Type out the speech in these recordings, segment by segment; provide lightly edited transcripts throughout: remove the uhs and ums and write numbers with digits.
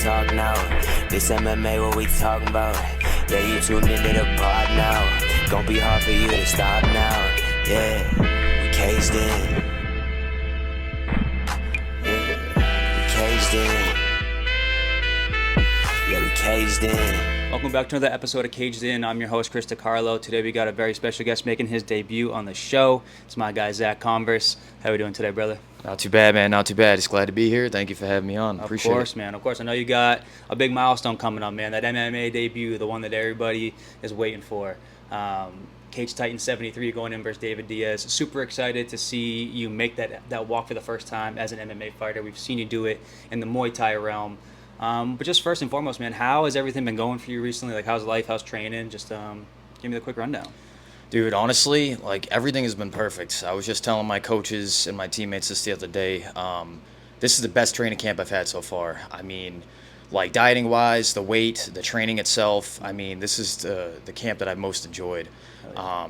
talk now. This MMA, what we talking about? Yeah, you tuned into the pod now. Gonna be hard for you to stop now. Yeah, we caged in. Yeah, we caged in. Yeah, we caged in. Welcome back to another episode of Caged In. I'm your host, Chris DiCarlo. Today we got a very special guest making his debut on the show. It's my guy, Zach Converse. How are we doing today, brother? Not too bad, man. Not too bad. Just glad to be here. Thank you for having me on. Appreciate it. Of course, man. Of course. I know you got a big milestone coming up, man. That MMA debut, the one that everybody is waiting for. Cage Titan 73 going in versus David Diaz. Super excited to see you make that walk for the first time as an MMA fighter. We've seen you do it in the Muay Thai realm. But just first and foremost, man, how has everything been going for you recently? Like, how's life? How's training? Just give me the quick rundown. Dude, honestly, like, everything has been perfect. I was just telling my coaches and my teammates this the other day. This is the best training camp I've had so far. I mean, like, dieting-wise, the weight, the training itself. I mean, this is the camp that I've most enjoyed.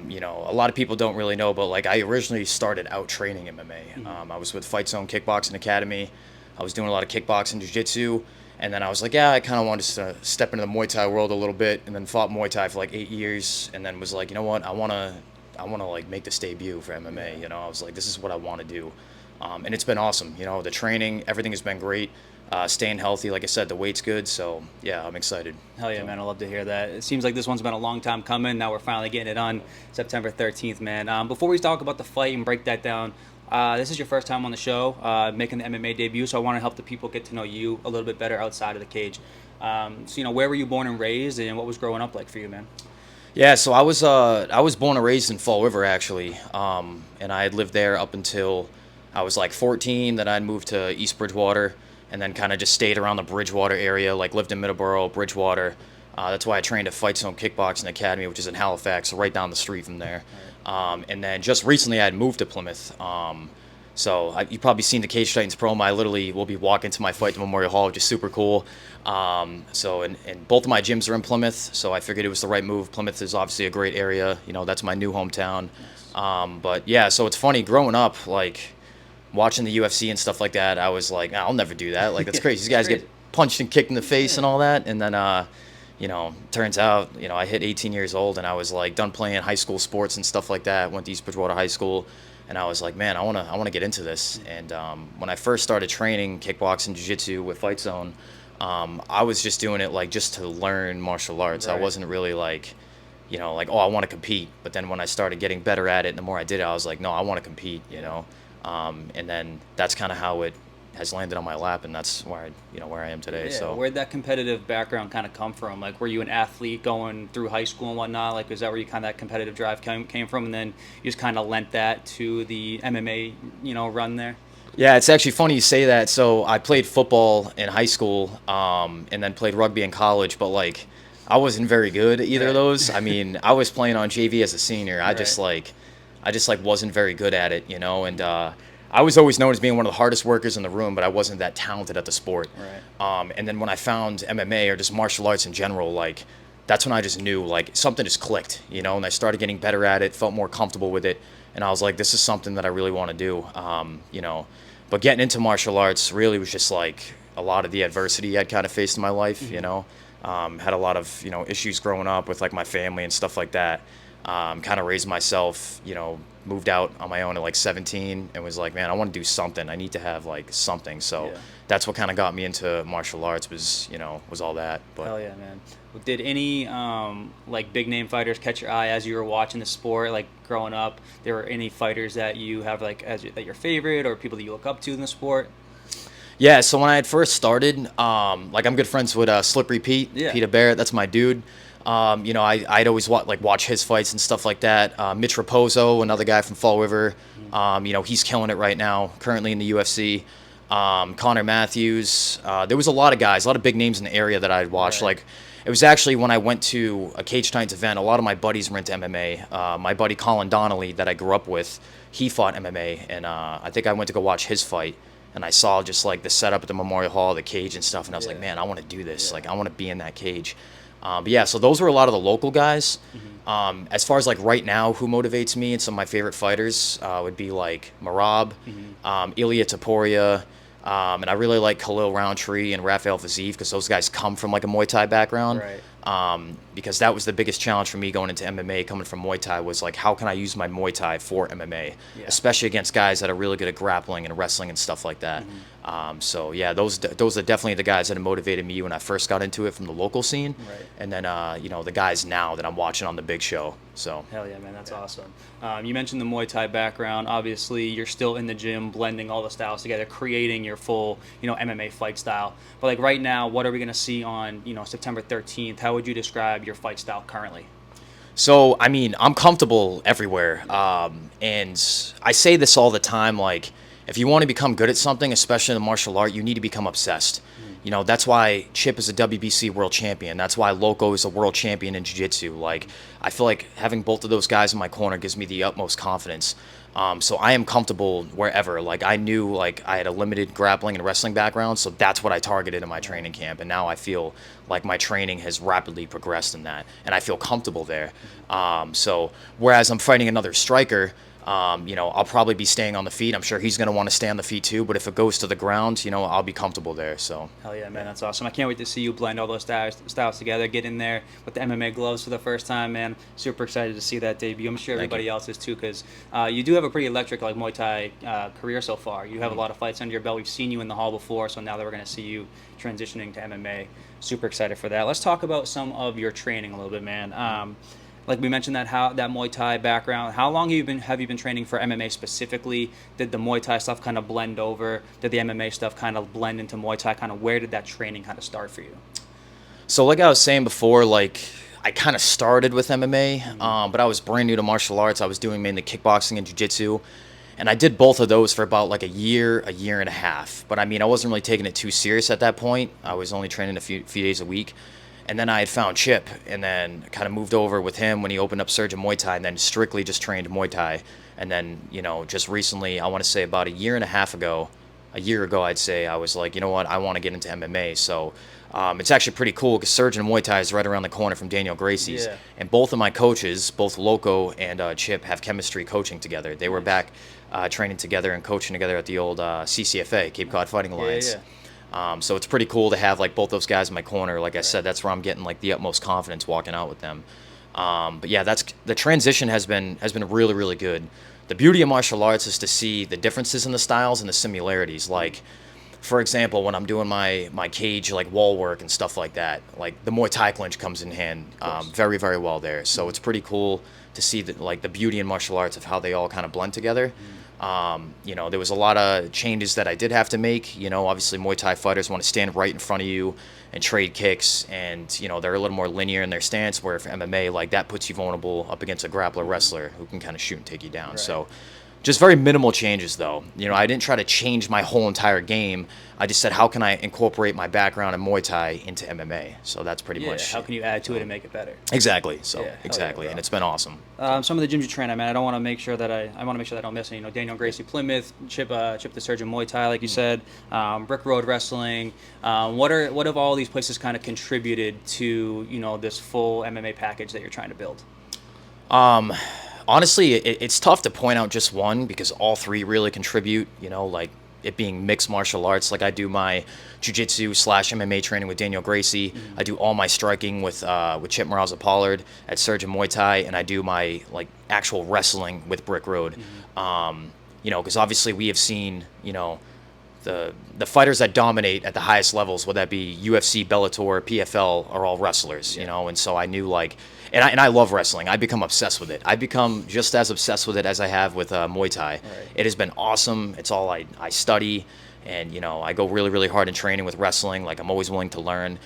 You know, a lot of people don't really know, but, like, I originally started out training MMA. I was with Fight Zone Kickboxing Academy. I was doing a lot of kickboxing, jiu-jitsu. And then I was like, yeah, I kind of wanted to step into the Muay Thai world a little bit, and then fought Muay Thai for like 8 years, and then was like, you know what, I want to like make this debut for MMA. You know, I was like, this is what I want to do, and it's been awesome. You know, the training, everything has been great. Staying healthy, like I said, the weight's good, so yeah, I'm excited. Hell yeah, man, I love to hear that. It seems like this one's been a long time coming. Now we're finally getting it on September 13th, man. Before we talk about the fight and break that down, this is your first time on the show, making the MMA debut, so I want to help the people get to know you a little bit better outside of the cage. So, you know, where were you born and raised, and what was growing up like for you, man? Yeah, so I was born and raised in Fall River, actually, and I had lived there up until I was like 14. Then I'd moved to East Bridgewater, and then kind of just stayed around the Bridgewater area, like lived in Middleborough, Bridgewater. That's why I trained at Fight Zone Kickboxing Academy, which is in Halifax, so right down the street from there. And then just recently I had moved to Plymouth. You've probably seen the Cage Titans promo. I literally will be walking to my fight to Memorial Hall, which is super cool. And both of my gyms are in Plymouth, so I figured it was the right move. Plymouth is obviously a great area. You know, that's my new hometown. But yeah, so it's funny, growing up, like, watching the UFC and stuff like that, I was like, I'll never do that. Like, that's crazy. These guys get punched and kicked in the face and all that. And then, you know, turns out, you know, I hit 18 years old and I was like done playing high school sports and stuff like that. Went to East Bridgewater High School, and I was like, man, I wanna get into this. And when I first started training kickboxing, jiu-jitsu with Fight Zone, I was just doing it like just to learn martial arts. Right. I wasn't really like, you know, like, oh, I want to compete. But then when I started getting better at it, and the more I did it, I was like, no, I want to compete. You know, and then that's kind of how it has landed on my lap, and that's where I am today. Yeah, so where'd that competitive background kind of come from? Like, were you an athlete going through high school and whatnot? Like, is that where you kind of that competitive drive came from, and then you just kind of lent that to the MMA, you know, run there? Yeah, it's actually funny you say that. So I played football in high school, and then played rugby in college, but like, I wasn't very good at either of those. I mean, I was playing on JV as a senior. I just wasn't very good at it, you know, and I was always known as being one of the hardest workers in the room, but I wasn't that talented at the sport. Right. And then when I found MMA or just martial arts in general, like, that's when I just knew, like, something just clicked, you know, and I started getting better at it, felt more comfortable with it, and I was like, this is something that I really want to do, you know. But getting into martial arts really was just, like, a lot of the adversity I'd kind of faced in my life, you know. Had a lot of, you know, issues growing up with, like, my family and stuff like that. Kind of raised myself, you know, moved out on my own at like 17 and was like, man, I want to do something. I need to have like something. So that's what kind of got me into martial arts was all that. But hell yeah, man. Did any like big name fighters catch your eye as you were watching the sport, like growing up? There were any fighters that you have like that your favorite, or people that you look up to in the sport? Yeah, so when I had first started, like, I'm good friends with Slippery Pete, Peter Barrett. That's my dude. You know, I'd always watch his fights and stuff like that. Mitch Raposo, another guy from Fall River. You know, he's killing it right now, currently in the UFC. Connor Matthews. There was a lot of guys, a lot of big names in the area that I'd watch. Right. Like, it was actually when I went to a Cage Titans event, a lot of my buddies were into MMA. My buddy Colin Donnelly that I grew up with, he fought MMA, and I think I went to go watch his fight. And I saw just like the setup at the Memorial Hall, the cage and stuff, and I was like, man, I want to do this. Like, I want to be in that cage. But yeah, so those were a lot of the local guys. As far as like right now, who motivates me and some of my favorite fighters would be like Marab, Ilya Taporia, And I really like Khalil Roundtree and Rafael Fiziev because those guys come from like a Muay Thai background. Right. Because that was the biggest challenge for me going into MMA, coming from Muay Thai, was like, how can I use my Muay Thai for MMA, especially against guys that are really good at grappling and wrestling and stuff like that. So yeah, those are definitely the guys that have motivated me when I first got into it from the local scene, and then the guys now that I'm watching on the big show. So hell yeah, man, that's awesome. You mentioned the Muay Thai background. Obviously, you're still in the gym, blending all the styles together, creating your full MMA fight style. But like right now, what are we gonna see on September 13th? How would you describe your fight style currently? So, I mean, I'm comfortable everywhere. And I say this all the time, like, if you want to become good at something, especially in the martial art, you need to become obsessed. That's why Chip is a WBC world champion. That's why Loco is a world champion in jiu-jitsu. Like, I feel like having both of those guys in my corner gives me the utmost confidence. So I am comfortable wherever. Like, I knew like I had a limited grappling and wrestling background, so that's what I targeted in my training camp. And now I feel like my training has rapidly progressed in that, and I feel comfortable there. So whereas I'm fighting another striker, I'll probably be staying on the feet. I'm sure he's going to want to stay on the feet too, but if it goes to the ground, I'll be comfortable there. So hell yeah, man, that's awesome. I can't wait to see you blend all those styles together, get in there with the MMA gloves for the first time, man. Super excited to see that debut. I'm sure everybody else is too, because you do have a pretty electric like Muay Thai career so far. You have a lot of fights under your belt. We've seen you in the hall before, so now that we're going to see you transitioning to MMA, super excited for that. Let's talk about some of your training a little bit, man. Like we mentioned that Muay Thai background. How long have you been training for MMA specifically? Did the Muay Thai stuff kind of blend over? Did the MMA stuff kind of blend into Muay Thai? Kind of where did that training kind of start for you? So like I was saying before, like I kind of started with MMA, but I was brand new to martial arts. I was doing mainly kickboxing and jiu-jitsu, and I did both of those for about like a year and a half. But I mean, I wasn't really taking it too serious at that point. I was only training a few days a week. And then I had found Chip, and then kind of moved over with him when he opened up Surgeon Muay Thai, and then strictly just trained Muay Thai. And then, just recently, I want to say about a year ago, I'd say, I was like, you know what, I want to get into MMA. So it's actually pretty cool because Surgeon Muay Thai is right around the corner from Daniel Gracie's. Yeah. And both of my coaches, both Loco and Chip, have chemistry coaching together. They were back training together and coaching together at the old CCFA, Cape Cod Fighting Alliance. Yeah. So it's pretty cool to have like both those guys in my corner. Like I said, that's where I'm getting like the utmost confidence walking out with them. But yeah, the transition has been really, really good. The beauty of martial arts is to see the differences in the styles and the similarities. Like, for example, when I'm doing my cage like wall work and stuff like that, like the Muay Thai clinch comes in hand very, very well there. So it's pretty cool to see the beauty in martial arts of how they all kind of blend together. There was a lot of changes that I did have to make. Obviously Muay Thai fighters want to stand right in front of you and trade kicks, and they're a little more linear in their stance, where for MMA, like that puts you vulnerable up against a grappler wrestler who can kind of shoot and take you down. Right. So just very minimal changes though. I didn't try to change my whole entire game. I just said, how can I incorporate my background in Muay Thai into MMA? So that's pretty much. How can you add to it and make it better? Exactly. So exactly, and it's been awesome. Some of the gyms you train at, man, I want to make sure that I don't miss any. Daniel Gracie Plymouth, Chip the Surgeon Muay Thai, like you said, Brick Road Wrestling. What have all these places kind of contributed to this full MMA package that you're trying to build? Honestly, it's tough to point out just one because all three really contribute, like it being mixed martial arts. Like I do my jiu-jitsu / MMA training with Daniel Gracie. I do all my striking with Chip Pollard at Surgeon Muay Thai, and I do my like actual wrestling with Brick Road. Because obviously we have seen, the fighters that dominate at the highest levels, whether that be UFC, Bellator, PFL, are all wrestlers, and so I knew like, and I love wrestling. I become obsessed with it. I become just as obsessed with it as I have with Muay Thai. Right. It has been awesome. It's all I study, and I go really, really hard in training with wrestling. Like I'm always willing to learn.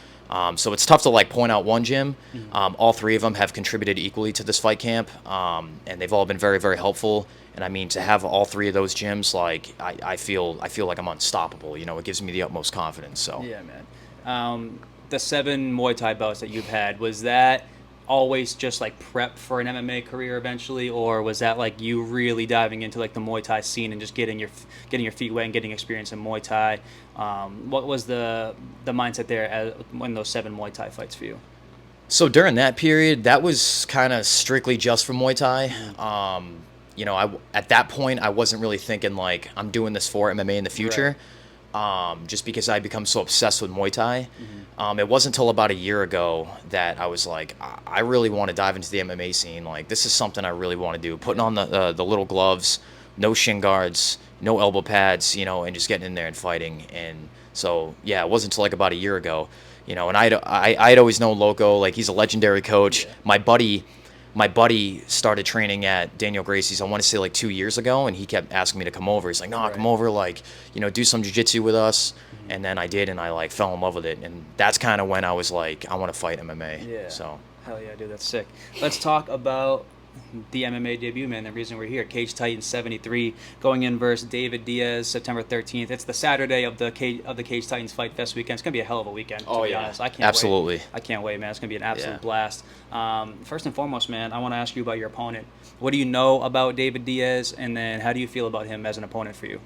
So it's tough to like point out one gym. All three of them have contributed equally to this fight camp, and they've all been very, very helpful. And I mean, to have all three of those gyms, like I feel like I'm unstoppable. It gives me the utmost confidence. So yeah, man. The 7 Muay Thai belts that you've had, was that always just like prep for an MMA career eventually, or was that like you really diving into like the Muay Thai scene and just getting your feet wet and getting experience in Muay Thai? What was the mindset there when those 7 Muay Thai fights for you? So during that period, that was kind of strictly just for Muay Thai. At that point, I wasn't really thinking like I'm doing this for MMA in the future. Right. just because I become so obsessed with Muay Thai. It wasn't until about a year ago that I was like, I really want to dive into the MMA scene. Like, this is something I really want to do. Putting on the little gloves, no shin guards, no elbow pads, you know, and just getting in there and fighting. And so, yeah, it wasn't until like about a year ago, you know, and I'd always known Loco. Like, he's a legendary coach. Yeah. My buddy started training at Daniel Gracie's, I want to say like 2 years ago, and he kept asking me to come over. He's like, no, Right. come over, like, you know, do some jiu-jitsu with us. And then I did, and I like fell in love with it. And that's kind of when I was like, I want to fight MMA. Yeah. So, Hell yeah, dude, that's sick. Let's talk about the MMA debut, man. The reason we're here, Cage Titans 73, going in versus David Diaz, September 13th. It's the Saturday of the Cage Titans Fight Fest weekend. It's gonna be a hell of a weekend. To be honest, I can't absolutely. wait. I can't wait, man. It's gonna be an absolute Yeah. blast. First and foremost, man, I want to ask you about your opponent. What do you know about David Diaz, and then how do you feel about him as an opponent for you?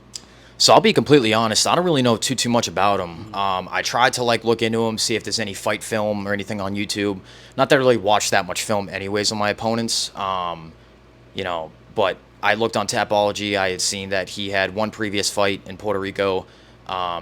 So I'll be completely honest. I don't really know too much about him. I tried to like look into him, see if there's any fight film or anything on YouTube. Not that I really watch that much film, anyways, on my opponents. You know, but I looked on Tapology. I had seen that he had one previous fight in Puerto Rico.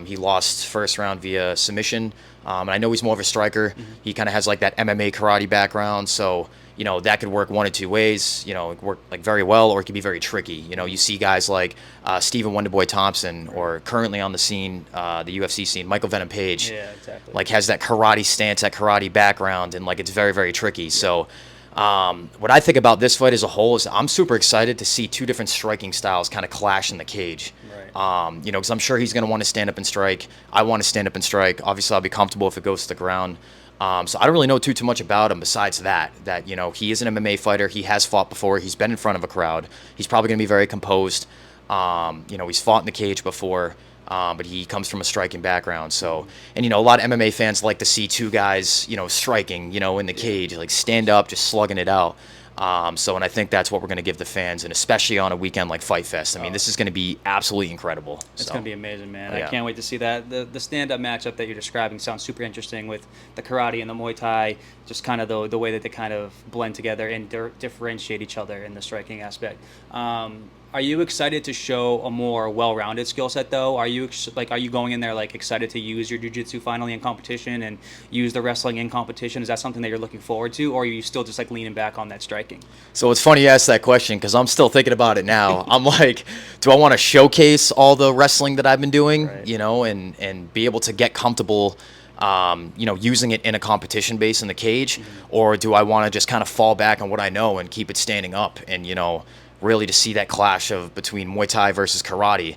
He lost first round via submission. And I know he's more of a striker. He kind of has like that MMA karate background. So, you know, that could work one of two ways. You know, it could work like very well, or it could be very tricky. You know, you see guys like Stephen Wonderboy Thompson, or currently on the scene, the UFC scene, Michael Venom Page. Yeah, exactly. Like, has that karate stance, that karate background, and like it's very, very tricky. So, what I think about this fight as a whole is I'm super excited to see two different striking styles kind of clash in the cage. Right. You know, because I'm sure he's going to want to stand up and strike. I want to stand up and strike. Obviously, I'll be comfortable if it goes to the ground. So I don't really know too much about him besides that, you know, he is an MMA fighter. He has fought before. He's been in front of a crowd. He's probably going to be very composed. You know, he's fought in the cage before. But he comes from a striking background. So, and, you know, a lot of MMA fans like to see two guys, you know, striking, you know, in the cage, like stand up, just slugging it out. So, and I think that's what we're going to give the fans, and especially on a weekend like Fight Fest. I mean, this is going to be absolutely incredible. It's So, going to be amazing, man. yeah. I can't wait to see that. The stand-up matchup that you're describing sounds super interesting with the karate and the Muay Thai, just kind of the way that they kind of blend together and differentiate each other in the striking aspect. Are you excited to show a more well-rounded skill set, though? Are you going in there like excited to use your jiu-jitsu finally in competition and use the wrestling in competition? Is that something that you're looking forward to, or are you still just like leaning back on that striking? So it's funny you ask that question, because I'm still thinking about it now. I'm like, do I want to showcase all the wrestling that I've been doing, Right. you know, and be able to get comfortable, you know, using it in a competition base in the cage, or do I want to just kind of fall back on what I know and keep it standing up and, you know, really to see that clash of between Muay Thai versus karate.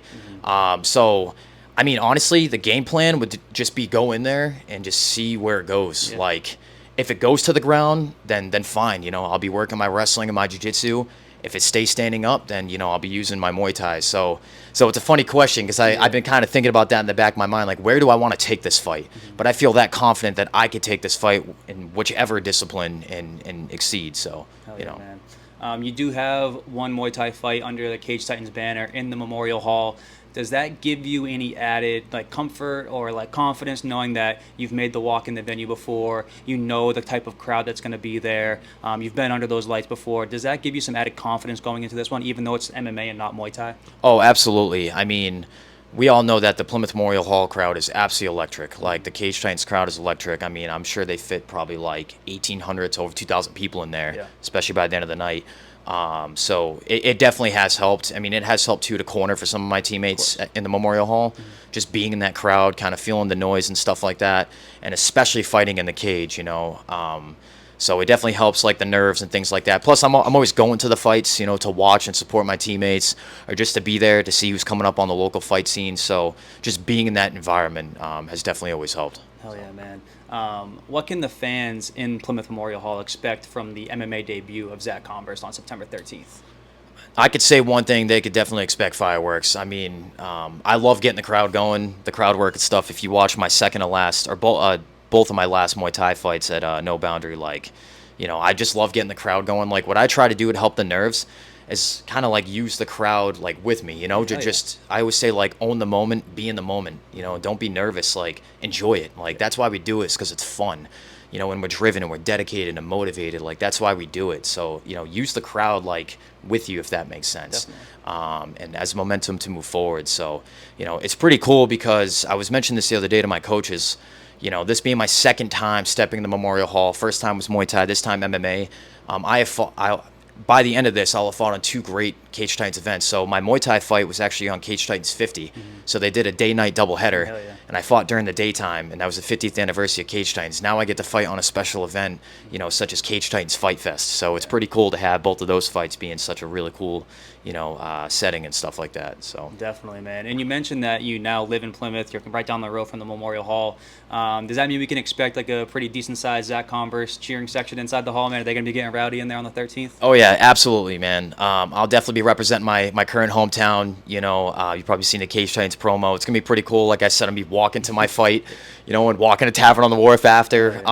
So, I mean, honestly, the game plan would just be go in there and just see where it goes. Yeah. Like, if it goes to the ground, then fine. You know, I'll be working my wrestling and my jiu-jitsu. If it stays standing up, then, you know, I'll be using my Muay Thai. So it's a funny question, because I've been kind of thinking about that in the back of my mind. Like, where do I want to take this fight? But I feel that confident that I could take this fight in whichever discipline and exceed. So, Hell you yeah, know. man. You do have one Muay Thai fight under the Cage Titans banner in the Memorial Hall. Does that give you any added like comfort or like confidence knowing that you've made the walk in the venue before, you know the type of crowd that's going to be there, you've been under those lights before? Does that give you some added confidence going into this one, even though it's MMA and not Muay Thai? Oh, absolutely. I mean, we all know that the Plymouth Memorial Hall crowd is absolutely electric. Like, the Cage Titans crowd is electric. I mean, I'm sure they fit probably like 1,800 to over 2,000 people in there, Yeah. especially by the end of the night. So it definitely has helped. I mean, it has helped too to corner for some of my teammates in the Memorial Hall. Just being in that crowd, kind of feeling the noise and stuff like that, and especially fighting in the cage, you know. So it definitely helps, like, the nerves and things like that. Plus, I'm always going to the fights, you know, to watch and support my teammates, or just to be there to see who's coming up on the local fight scene. So just being in that environment has definitely always helped. Hell yeah, man. What can the fans in Plymouth Memorial Hall expect from the MMA debut of Zach Converse on September 13th? I could say one thing: they could definitely expect fireworks. I mean, I love getting the crowd going, the crowd work and stuff. If you watch my second to last, or both of my last Muay Thai fights at No Boundary, like, you know, I just love getting the crowd going. Like, what I try to do to help the nerves is kind of like use the crowd like with me, you know, to yeah. just, I always say, like, own the moment, be in the moment, you know, don't be nervous, like, enjoy it. Like, that's why we do it, is because it's fun. you know, and we're driven and we're dedicated and motivated. Like, that's why we do it. So, you know, use the crowd like with you, if that makes sense. And as momentum to move forward. So, you know, it's pretty cool because I was mentioning this the other day to my coaches. You know, this being my second time stepping in the Memorial Hall. First time was Muay Thai, this time MMA. By the end of this, I'll have fought on 2 great Cage Titans events. So my Muay Thai fight was actually on Cage Titans 50. So they did a day-night doubleheader, and I fought during the daytime, and that was the 50th anniversary of Cage Titans. Now I get to fight on a special event, you know, such as Cage Titans Fight Fest. So it's pretty cool to have both of those fights be in such a really cool, you know, setting and stuff like that. So definitely, man. And you mentioned that you now live in Plymouth. You're right down the road from the Memorial Hall. Does that mean we can expect like a pretty decent-sized Zach Converse cheering section inside the hall, man? Are they going to be getting rowdy in there on the 13th? Oh yeah, absolutely, man. I'll definitely be representing my current hometown. You know, you've probably seen the Cage Titans promo. It's gonna be pretty cool. Like I said, I'm gonna be walking to my fight, you know, and walking to Tavern on the Wharf after.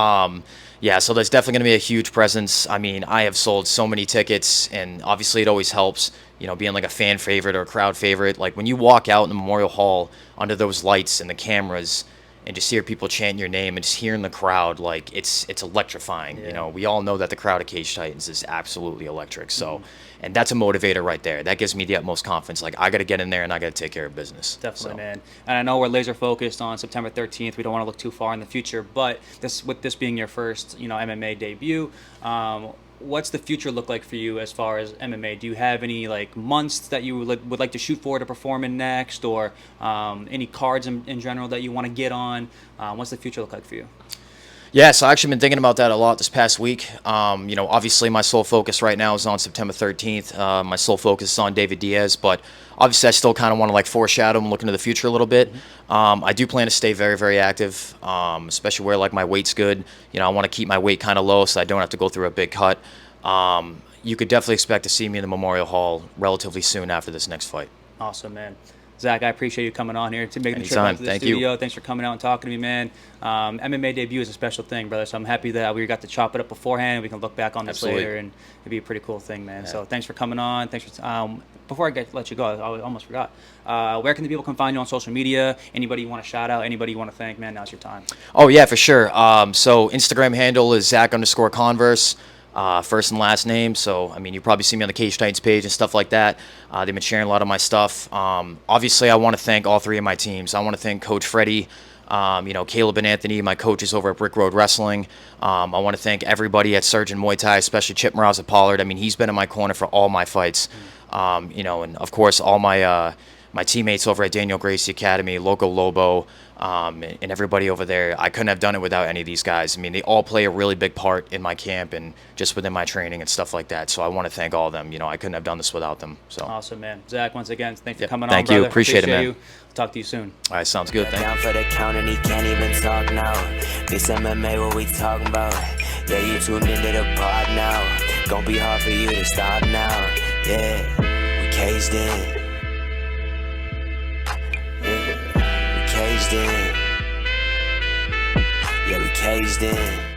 Yeah, so there's definitely gonna be a huge presence. I mean, I have sold so many tickets, and obviously it always helps, you know, being like a fan favorite or a crowd favorite. Like when you walk out in the Memorial Hall under those lights and the cameras, and just hear people chanting your name and just hearing the crowd, like it's electrifying. You know, we all know that the crowd of Cage Titans is absolutely electric. So, and that's a motivator right there. That gives me the utmost confidence. Like, I got to get in there and I got to take care of business. Definitely, man. And I know we're laser focused on September 13th. We don't want to look too far in the future, but with this being your first, you know, MMA debut, what's the future look like for you as far as MMA? Do you have any like months that you would like to shoot for to perform in next, or any cards in general that you want to get on? What's the future look like for you? Yeah, so I've actually been thinking about that a lot this past week. You know, obviously my sole focus right now is on September 13th. My sole focus is on David Diaz, but obviously I still kind of want to like foreshadow and look into the future a little bit. I do plan to stay very, very active, especially where like my weight's good. You know, I want to keep my weight kind of low so I don't have to go through a big cut. You could definitely expect to see me in the Memorial Hall relatively soon after this next fight. Awesome, man. Zach, I appreciate you coming on here to make the trip Anytime. out to the Thank studio. you. Thanks for coming out and talking to me, man. MMA debut is a special thing, brother, so I'm happy that we got to chop it up beforehand. We can look back on this Absolutely. later, and it'd be a pretty cool thing, man. Yeah. So thanks for coming on. Thanks for before I let you go, I almost forgot. Where can the people find you on social media? Anybody you want to shout out? Anybody you want to thank? Man, now's your time. Oh, yeah, for sure. So Instagram handle is Zach_Converse. First and last name. So, I mean, you probably see me on the Cage Titans page and stuff like that. They've been sharing a lot of my stuff. Obviously, I want to thank all 3 of my teams. I want to thank Coach Freddie, you know, Caleb and Anthony, my coaches over at Brick Road Wrestling. I want to thank everybody at Surgeon Muay Thai, especially Chip Morales at Pollard. I mean, he's been in my corner for all my fights. You know, and of course, all my my teammates over at Daniel Gracie Academy, Loco Lobo, and everybody over there. I couldn't have done it without any of these guys. I mean, they all play a really big part in my camp and just within my training and stuff like that. So I want to thank all of them. You know, I couldn't have done this without them. So Awesome, man. Zach, once again, thanks for coming on, thank brother. you. Appreciate it, man. You. I'll talk to you soon. All right, sounds good. Thank Down you. for the count and he can't even talk now. This MMA, what we talking about? Yeah, you tuned into the pod now. Gonna be hard for you to stop now. Yeah, we caged in. Yeah, we caged in. Yeah, we caged in.